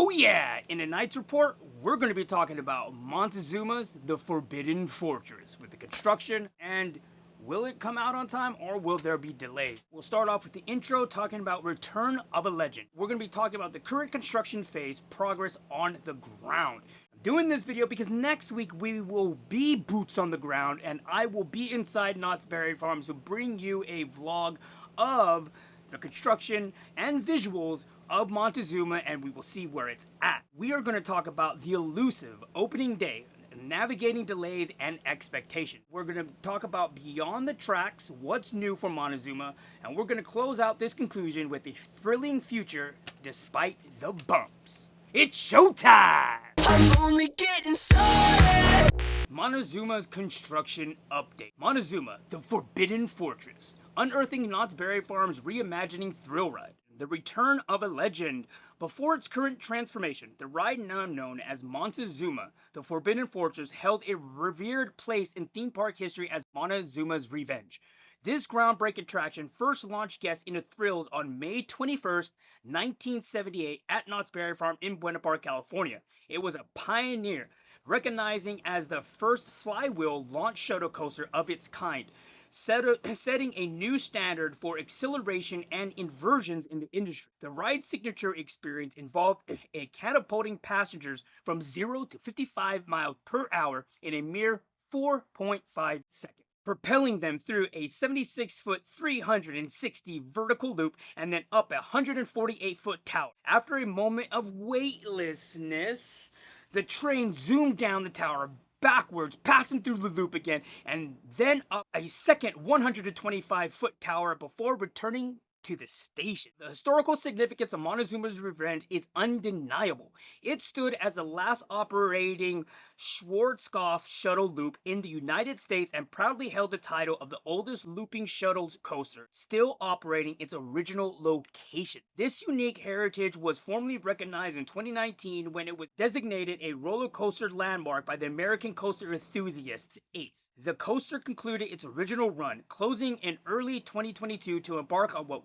Oh yeah, in tonight's report, we're going to be talking about Montezooma's The Forbidden Fortress with the construction and will it come out on time or will there be delays? We'll start off with the intro talking about Return of a Legend. We're going to be talking about the current construction phase, progress on the ground. I'm doing this video because next week we will be boots on the ground and I will be inside Knott's Berry Farm to bring you a vlog of the construction and visuals of Montezooma, and we will see where it's at. We are going to talk about the elusive opening day, navigating delays and expectations. We're going to talk about beyond the tracks, what's new for Montezooma, and we're going to close out this conclusion with a thrilling future despite the bumps. It's showtime! I'm only getting started! Montezooma's construction update. Montezuma, the Forbidden Fortress. Unearthing Knott's Berry Farm's reimagining thrill ride. The Return of a Legend. Before its current transformation, the ride now known as Montezooma, the Forbidden Fortress, held a revered place in theme park history as Montezooma's Revenge. This groundbreaking attraction first launched guests into thrills on May 21st, 1978 at Knott's Berry Farm in Buena Park, California. It was a pioneer, recognizing as the first flywheel launch shuttle coaster of its kind, setting a new standard for acceleration and inversions in the industry. The ride's signature experience involved a catapulting passengers from 0 to 55 miles per hour in a mere 4.5 seconds, propelling them through a 76-foot 360 vertical loop and then up a 148-foot tower. After a moment of weightlessness, the train zoomed down the tower backwards, passing through the loop again, and then up a second 125-foot tower before returning to the station. The historical significance of Montezooma's Revenge is undeniable. It stood as the last operating Schwarzkopf shuttle loop in the United States and proudly held the title of the oldest looping shuttle coaster still operating its original location. This unique heritage was formally recognized in 2019 when it was designated a roller coaster landmark by the American Coaster Enthusiasts ACE. The coaster concluded its original run, closing in early 2022 to embark on what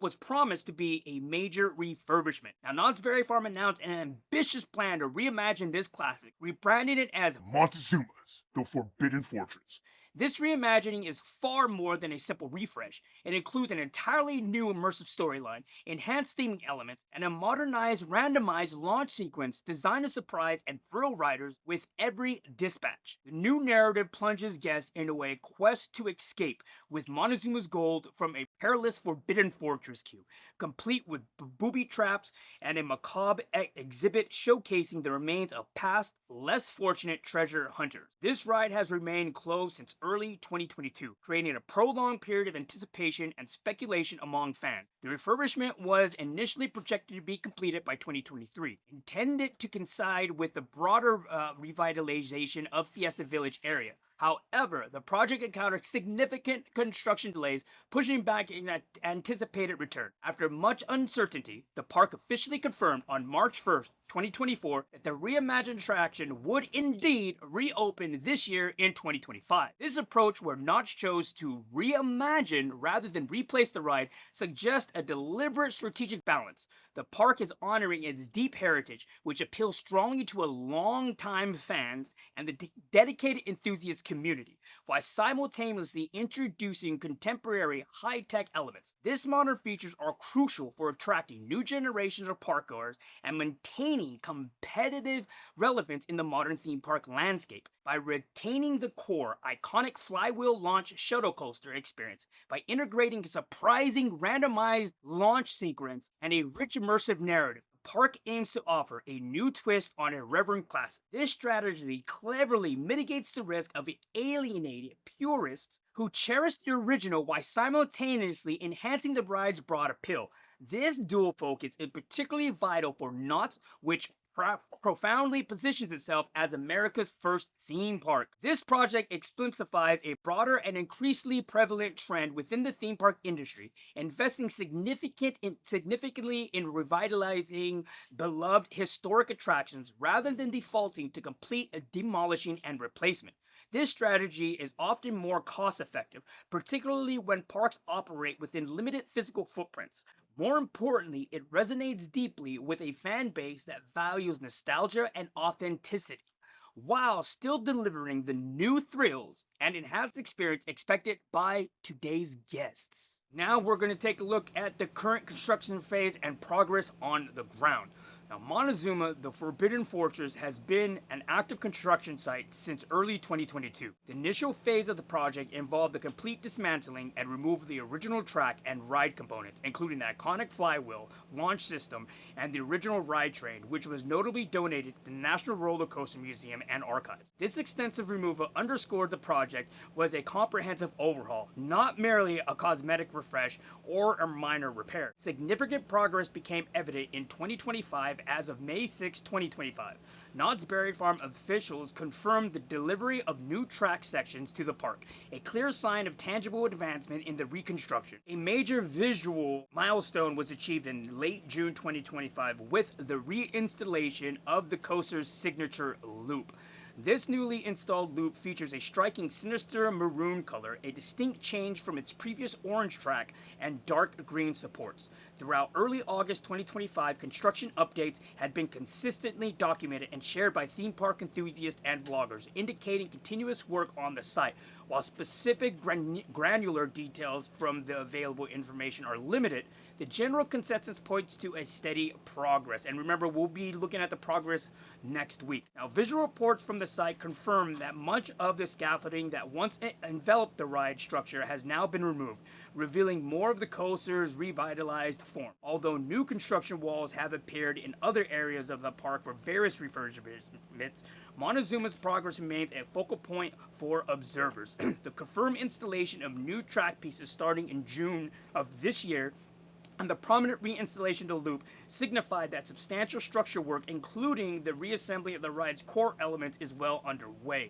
was promised to be a major refurbishment. Now, Knott's Berry Farm announced an ambitious plan to reimagine this classic, rebranding it as Montezooma's The Forbidden Fortress. This reimagining is far more than a simple refresh. It includes an entirely new immersive storyline, enhanced theming elements, and a modernized randomized launch sequence designed to surprise and thrill riders with every dispatch. The new narrative plunges guests into a quest to escape with Montezuma's gold from a perilous forbidden fortress queue, complete with booby traps and a macabre exhibit showcasing the remains of past, less fortunate treasure hunters. This ride has remained closed since early 2022, creating a prolonged period of anticipation and speculation among fans. The refurbishment was initially projected to be completed by 2023, intended to coincide with the broader revitalization of Fiesta Village area. However, the project encountered significant construction delays, pushing back an anticipated return. After much uncertainty, the park officially confirmed on March 1st, 2024, that the reimagined attraction would indeed reopen this year in 2025. This approach, where Notch chose to reimagine rather than replace the ride, suggests a deliberate strategic balance. The park is honoring its deep heritage, which appeals strongly to a long-time fans and the dedicated enthusiast community, while simultaneously introducing contemporary high-tech elements. These modern features are crucial for attracting new generations of parkgoers and maintaining competitive relevance in the modern theme park landscape. By retaining the core, iconic flywheel launch shuttle coaster experience, by integrating a surprising randomized launch sequence and a rich immersive narrative, the park aims to offer a new twist on a reverent classic. This strategy cleverly mitigates the risk of alienating purists who cherish the original while simultaneously enhancing the ride's broad appeal. This dual focus is particularly vital for Knott's, which profoundly positions itself as America's first theme park. This project exemplifies a broader and increasingly prevalent trend within the theme park industry, investing significantly in revitalizing beloved historic attractions rather than defaulting to complete demolishing and replacement. This strategy is often more cost-effective, particularly when parks operate within limited physical footprints. More importantly, it resonates deeply with a fan base that values nostalgia and authenticity, while still delivering the new thrills and enhanced experience expected by today's guests. Now we're going to take a look at the current construction phase and progress on the ground. Now, Montezuma, the Forbidden Fortress, has been an active construction site since early 2022. The initial phase of the project involved the complete dismantling and removal of the original track and ride components, including the iconic flywheel, launch system, and the original ride train, which was notably donated to the National Roller Coaster Museum and Archives. This extensive removal underscored the project was a comprehensive overhaul, not merely a cosmetic refresh or a minor repair. Significant progress became evident in 2025 as of May 6, 2025. Knott's Berry Farm officials confirmed the delivery of new track sections to the park, a clear sign of tangible advancement in the reconstruction. A major visual milestone was achieved in late June 2025 with the reinstallation of the coaster's signature loop. This newly installed loop features a striking sinister maroon color, a distinct change from its previous orange track, and dark green supports. Throughout early August 2025, construction updates had been consistently documented and shared by theme park enthusiasts and vloggers, indicating continuous work on the site. While specific granular details from the available information are limited, the general consensus points to a steady progress. And remember, we'll be looking at the progress next week. Now, visual reports from the site confirm that much of the scaffolding that once enveloped the ride structure has now been removed, revealing more of the coaster's revitalized form. Although new construction walls have appeared in other areas of the park for various refurbishments, Montezuma's progress remains a focal point for observers. The confirmed installation of new track pieces starting in June of this year and the prominent reinstallation of the loop signified that substantial structure work, including the reassembly of the ride's core elements, is well underway.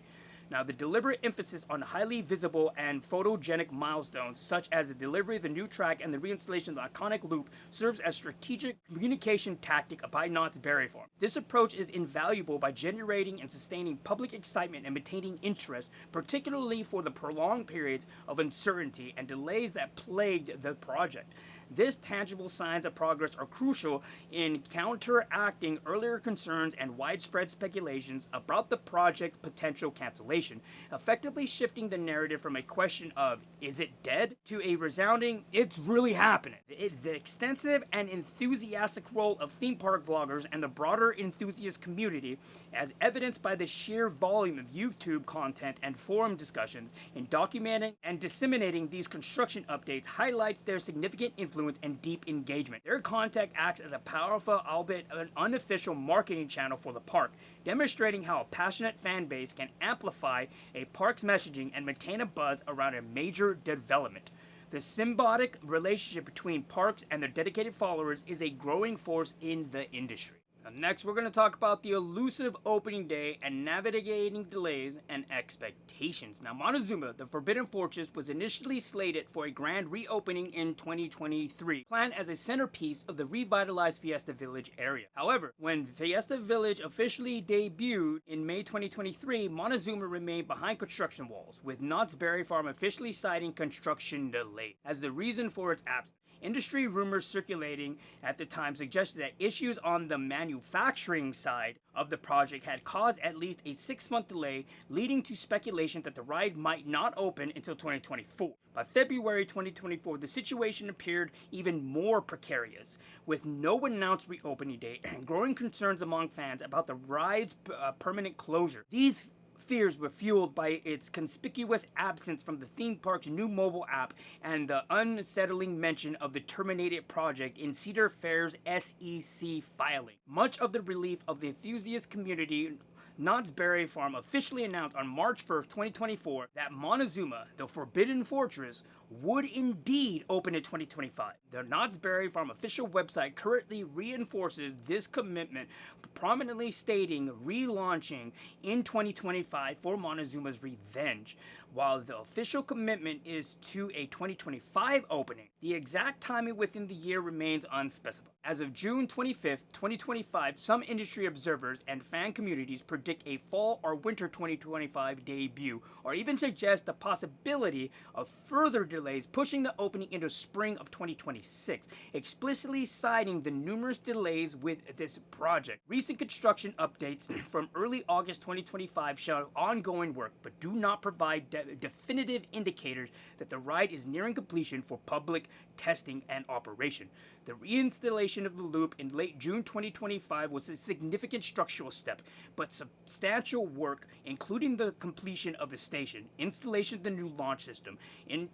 Now, the deliberate emphasis on highly visible and photogenic milestones, such as the delivery of the new track and the reinstallation of the iconic loop, serves as strategic communication tactic by Knott's Berry Farm. This approach is invaluable by generating and sustaining public excitement and maintaining interest, particularly for the prolonged periods of uncertainty and delays that plagued the project. These tangible signs of progress are crucial in counteracting earlier concerns and widespread speculations about the project's potential cancellation, effectively shifting the narrative from a question of, is it dead, to a resounding, it's really happening. The extensive and enthusiastic role of theme park vloggers and the broader enthusiast community, as evidenced by the sheer volume of YouTube content and forum discussions in documenting and disseminating these construction updates, highlights their significant influence and deep engagement. Their content acts as a powerful, albeit an unofficial marketing channel for the park, demonstrating how a passionate fan base can amplify a park's messaging and maintain a buzz around a major development. The symbiotic relationship between parks and their dedicated followers is a growing force in the industry. Now, next, we're going to talk about the elusive opening day and navigating delays and expectations. Now, Montezuma, the Forbidden Fortress, was initially slated for a grand reopening in 2023, planned as a centerpiece of the revitalized Fiesta Village area. However, when Fiesta Village officially debuted in May 2023, Montezuma remained behind construction walls, with Knott's Berry Farm officially citing construction delay as the reason for its absence. Industry rumors circulating at the time suggested that issues on the manufacturing side of the project had caused at least a 6-month delay, leading to speculation that the ride might not open until 2024. By February 2024, the situation appeared even more precarious, with no announced reopening date and growing concerns among fans about the ride's permanent closure. These fears were fueled by its conspicuous absence from the theme park's new mobile app and the unsettling mention of the terminated project in Cedar Fair's SEC filing. Much of the relief of the enthusiast community, Knott's Berry Farm officially announced on March 1st, 2024 that Montezuma, the Forbidden Fortress, would indeed open in 2025. The Knott's Berry Farm official website currently reinforces this commitment, prominently stating relaunching in 2025 for Montezuma's Revenge. While the official commitment is to a 2025 opening, the exact timing within the year remains unspecified. As of June 25th, 2025, some industry observers and fan communities predict a fall or winter 2025 debut, or even suggest the possibility of further delays pushing the opening into spring of 2026, explicitly citing the numerous delays with this project. Recent construction updates from early August 2025 show ongoing work, but do not provide definitive indicators that the ride is nearing completion for public testing and operation. The reinstallation of the loop in late June 2025 was a significant structural step, but substantial work, including the completion of the station, installation of the new launch system,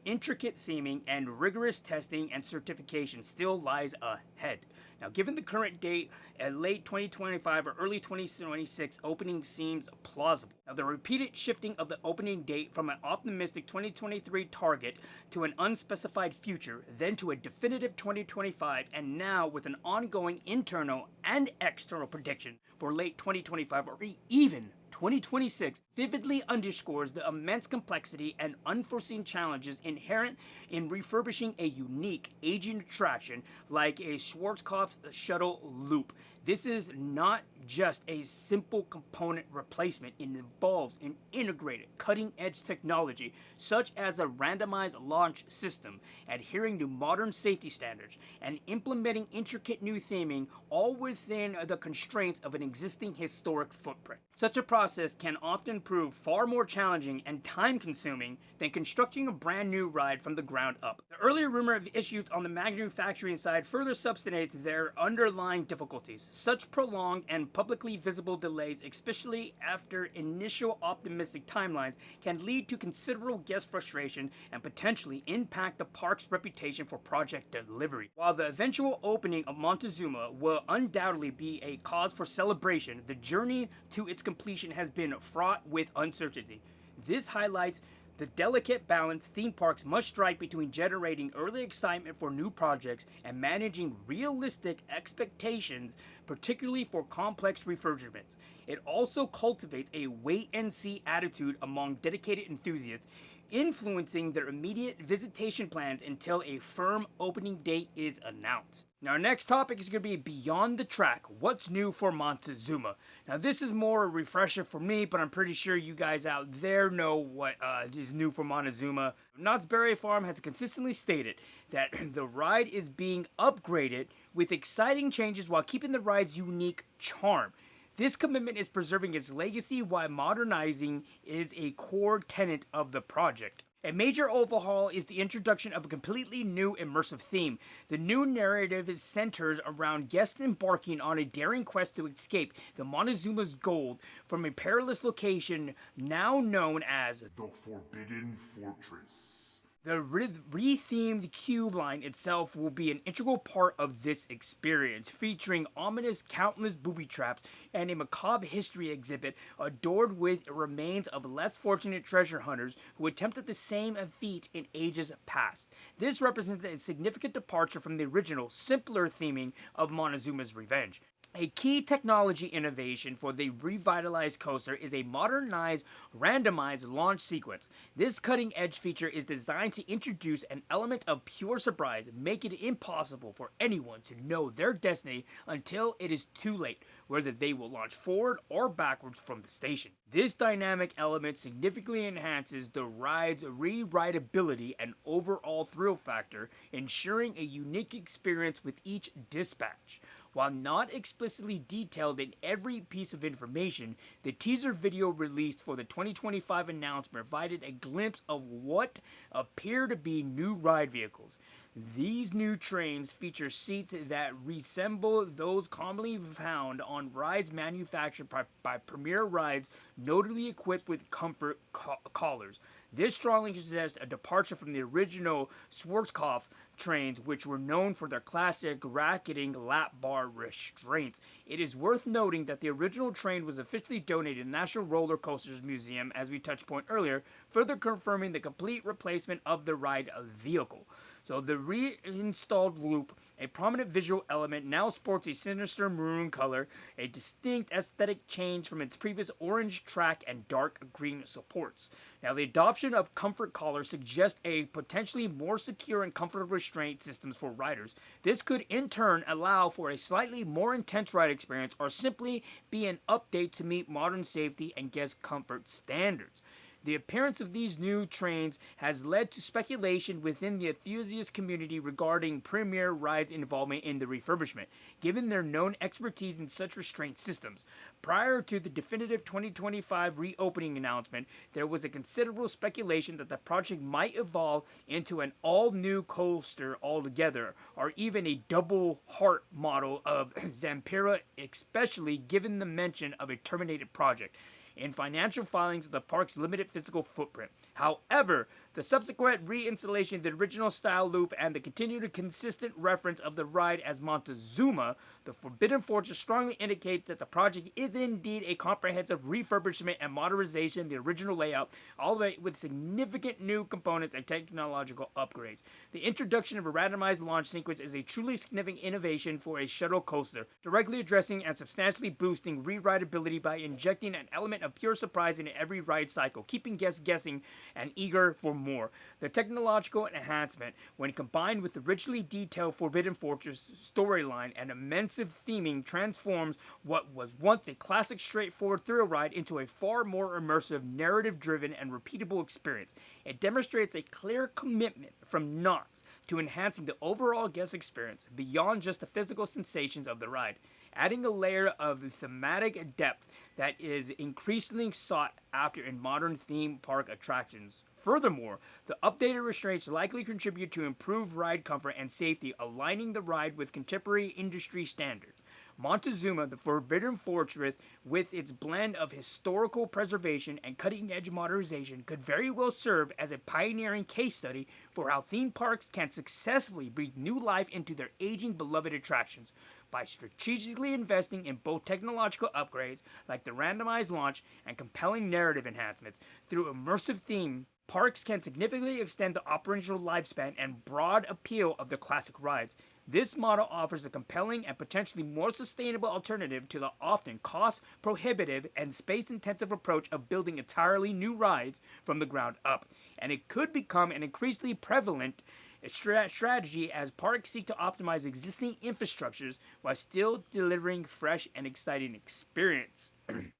intricate theming, and rigorous testing and certification still lies ahead. Now, given the current date, a late 2025 or early 2026 opening seems plausible. Now, the repeated shifting of the opening date from an optimistic 2023 target to an unspecified future, then to a definitive 2025, and now with an ongoing internal and external prediction for late 2025 or even 2026 vividly underscores the immense complexity and unforeseen challenges inherent in refurbishing a unique aging attraction like a Schwarzkopf shuttle loop. This is not just a simple component replacement. It involves an integrated, cutting-edge technology such as a randomized launch system, adhering to modern safety standards, and implementing intricate new theming, all within the constraints of an existing historic footprint. Such a process can often prove far more challenging and time-consuming than constructing a brand new ride from the ground up. The earlier rumor of issues on the manufacturing side further substantiates their underlying difficulties. Such prolonged and publicly visible delays, especially after initial optimistic timelines, can lead to considerable guest frustration and potentially impact the park's reputation for project delivery. While the eventual opening of Montezooma will undoubtedly be a cause for celebration, the journey to its completion has been fraught with uncertainty. This highlights the delicate balance theme parks must strike between generating early excitement for new projects and managing realistic expectations, particularly for complex refurbishments. It also cultivates a wait-and-see attitude among dedicated enthusiasts, influencing their immediate visitation plans until a firm opening date is announced. Now, our next topic is going to be Beyond the Track, what's new for Montezooma. Now, this is more a refresher for me, but I'm pretty sure you guys out there know what is new for Montezooma. Knott's Berry Farm has consistently stated that the ride is being upgraded with exciting changes while keeping the ride's unique charm. This commitment is preserving its legacy while modernizing is a core tenet of the project. A major overhaul is the introduction of a completely new immersive theme. The new narrative is centered around guests embarking on a daring quest to escape the Montezooma's gold from a perilous location now known as The Forbidden Fortress. The re-themed queue line itself will be an integral part of this experience, featuring ominous countless booby traps and a macabre history exhibit adored with remains of less fortunate treasure hunters who attempted the same feat in ages past. This represents a significant departure from the original, simpler theming of Montezuma's Revenge. A key technology innovation for the revitalized coaster is a modernized, randomized launch sequence. This cutting-edge feature is designed to introduce an element of pure surprise, making it impossible for anyone to know their destiny until it is too late, whether they will launch forward or backwards from the station. This dynamic element significantly enhances the ride's re-rideability and overall thrill factor, ensuring a unique experience with each dispatch. While not explicitly detailed in every piece of information, the teaser video released for the 2025 announcement provided a glimpse of what appear to be new ride vehicles. These new trains feature seats that resemble those commonly found on rides manufactured by Premier Rides, notably equipped with comfort collars. This strongly suggests a departure from the original Schwarzkopf trains, which were known for their classic racketing lap bar restraints. It is worth noting that the original train was officially donated to the National Roller Coasters Museum, as we touched point earlier, further confirming the complete replacement of the ride vehicle. So the reinstalled loop, a prominent visual element, now sports a sinister maroon color, a distinct aesthetic change from its previous orange track and dark green supports. Now the adoption of comfort collars suggests a potentially more secure and comfortable restraint systems for riders. This could in turn allow for a slightly more intense ride experience or simply be an update to meet modern safety and guest comfort standards. The appearance of these new trains has led to speculation within the enthusiast community regarding Premier Ride's involvement in the refurbishment, given their known expertise in such restraint systems. Prior to the definitive 2025 reopening announcement, there was a considerable speculation that the project might evolve into an all-new coaster altogether, or even a double heart model of Zampira, especially given the mention of a terminated project in financial filings of the park's limited physical footprint. However, the subsequent reinstallation of the original style loop and the continued consistent reference of the ride as Montezooma, the Forbidden Fortress, strongly indicate that the project is indeed a comprehensive refurbishment and modernization of the original layout, all the way with significant new components and technological upgrades. The introduction of a randomized launch sequence is a truly significant innovation for a shuttle coaster, directly addressing and substantially boosting re-rideability by injecting an element of pure surprise into every ride cycle, keeping guests guessing and eager for more. The technological enhancement, when combined with the richly detailed Forbidden Fortress storyline and immense theming, transforms what was once a classic straightforward thrill ride into a far more immersive, narrative-driven, and repeatable experience. It demonstrates a clear commitment from Knott's to enhancing the overall guest experience beyond just the physical sensations of the ride, adding a layer of thematic depth that is increasingly sought after in modern theme park attractions. Furthermore, the updated restraints likely contribute to improved ride comfort and safety, aligning the ride with contemporary industry standards. Montezooma, the Forbidden Fortress, with its blend of historical preservation and cutting-edge modernization, could very well serve as a pioneering case study for how theme parks can successfully breathe new life into their aging beloved attractions. By strategically investing in both technological upgrades, like the randomized launch, and compelling narrative enhancements, through immersive theme, parks can significantly extend the operational lifespan and broad appeal of the classic rides. This model offers a compelling and potentially more sustainable alternative to the often cost-prohibitive and space-intensive approach of building entirely new rides from the ground up, and it could become an increasingly prevalent strategy as parks seek to optimize existing infrastructures while still delivering fresh and exciting experience.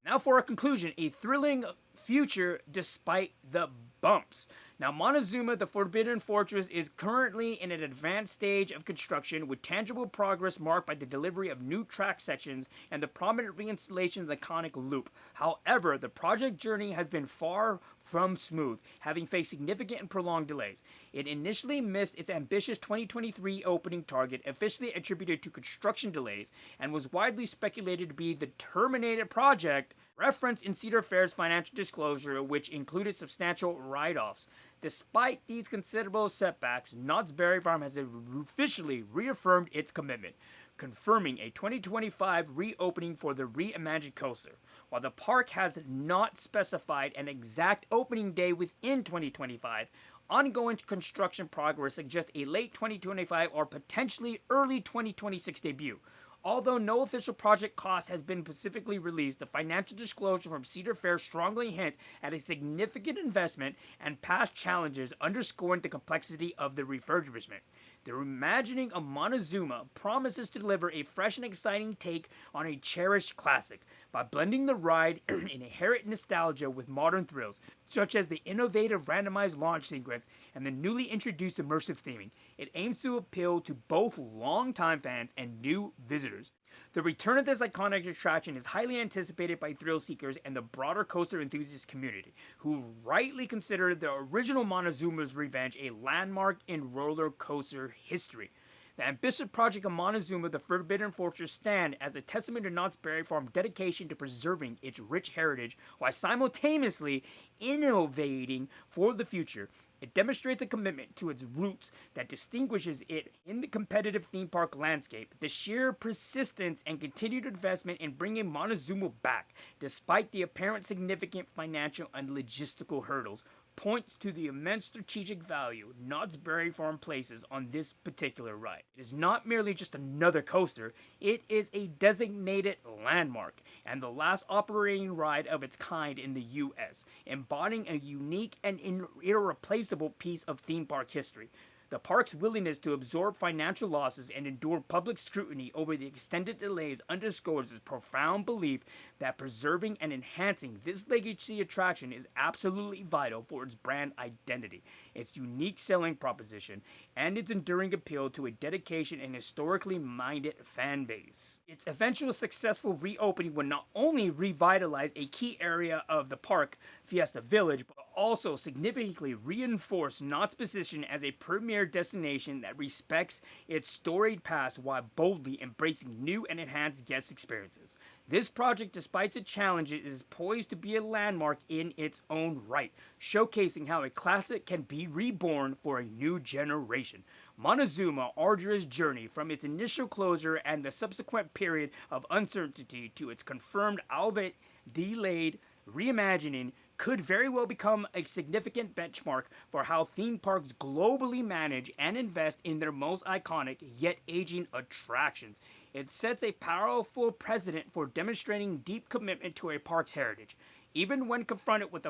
Now for a conclusion, a thrilling future despite the bumps. Now, Montezooma, the Forbidden Fortress, is currently in an advanced stage of construction with tangible progress marked by the delivery of new track sections and the prominent reinstallation of the iconic loop. However, the project journey has been far from smooth, having faced significant and prolonged delays. It initially missed its ambitious 2023 opening target, officially attributed to construction delays, and was widely speculated to be the terminated project, referenced in Cedar Fair's financial disclosure, which included substantial write-offs. Despite these considerable setbacks, Knott's Berry Farm has officially reaffirmed its commitment, confirming a 2025 reopening for the reimagined coaster. While the park has not specified an exact opening day within 2025, ongoing construction progress suggests a late 2025 or potentially early 2026 debut. Although no official project cost has been specifically released, the financial disclosure from Cedar Fair strongly hints at a significant investment and past challenges, underscoring the complexity of the refurbishment. The reimagining of Montezooma promises to deliver a fresh and exciting take on a cherished classic by blending the ride inherent nostalgia with modern thrills, such as the innovative randomized launch sequence and the newly introduced immersive theming. It aims to appeal to both longtime fans and new visitors. The return of this iconic attraction is highly anticipated by thrill seekers and the broader coaster enthusiast community, who rightly consider the original Montezooma's Revenge a landmark in roller coaster history. The ambitious project of Montezooma, the Forbidden Fortress, stand as a testament to Knott's Berry Farm's dedication to preserving its rich heritage while simultaneously innovating for the future. It demonstrates a commitment to its roots that distinguishes it in the competitive theme park landscape. The sheer persistence and continued investment in bringing Montezooma back, despite the apparent significant financial and logistical hurdles, points to the immense strategic value Knott's Berry Farm places on this particular ride. It is not merely just another coaster, it is a designated landmark and the last operating ride of its kind in the US, embodying a unique and irreplaceable piece of theme park history. The park's willingness to absorb financial losses and endure public scrutiny over the extended delays underscores its profound belief that preserving and enhancing this legacy attraction is absolutely vital for its brand identity, its unique selling proposition, and its enduring appeal to a dedication and historically minded fan base. Its eventual successful reopening would not only revitalize a key area of the park, Fiesta Village, but also significantly reinforce Knott's position as a premier destination that respects its storied past while boldly embracing new and enhanced guest experiences. This project, despite its challenges, is poised to be a landmark in its own right, showcasing how a classic can be reborn for a new generation. Montezooma arduous journey from its initial closure and the subsequent period of uncertainty to its confirmed, albeit delayed, reimagining could very well become a significant benchmark for how theme parks globally manage and invest in their most iconic yet aging attractions. It sets a powerful precedent for demonstrating deep commitment to a park's heritage, even when confronted with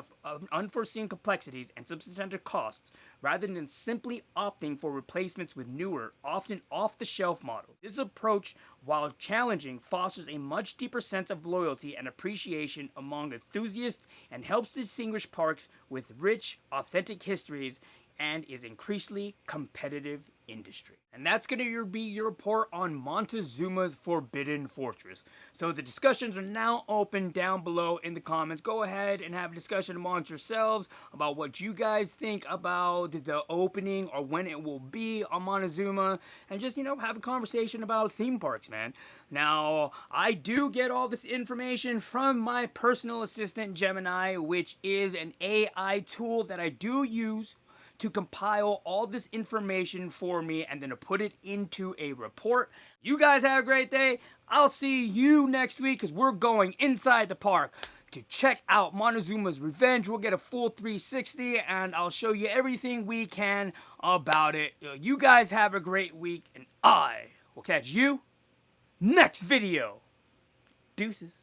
unforeseen complexities and substantial costs, rather than simply opting for replacements with newer, often off-the-shelf models. This approach, while challenging, fosters a much deeper sense of loyalty and appreciation among enthusiasts and helps distinguish parks with rich, authentic histories and is increasingly competitive industry. And that's going to be your report on Montezooma's Forbidden Fortress. So the discussions are now open down below in the comments. Go ahead and have a discussion amongst yourselves about what you guys think about the opening or when it will be on Montezuma, and just, have a conversation about theme parks, man. Now, I do get all this information from my personal assistant, Gemini, which is an AI tool that I do use to compile all this information for me and then to put it into a report. You guys have a great day. I'll see you next week because we're going inside the park to check out Montezuma's Revenge. We'll get a full 360 and I'll show you everything we can about it. You guys have a great week and I will catch you next video. Deuces.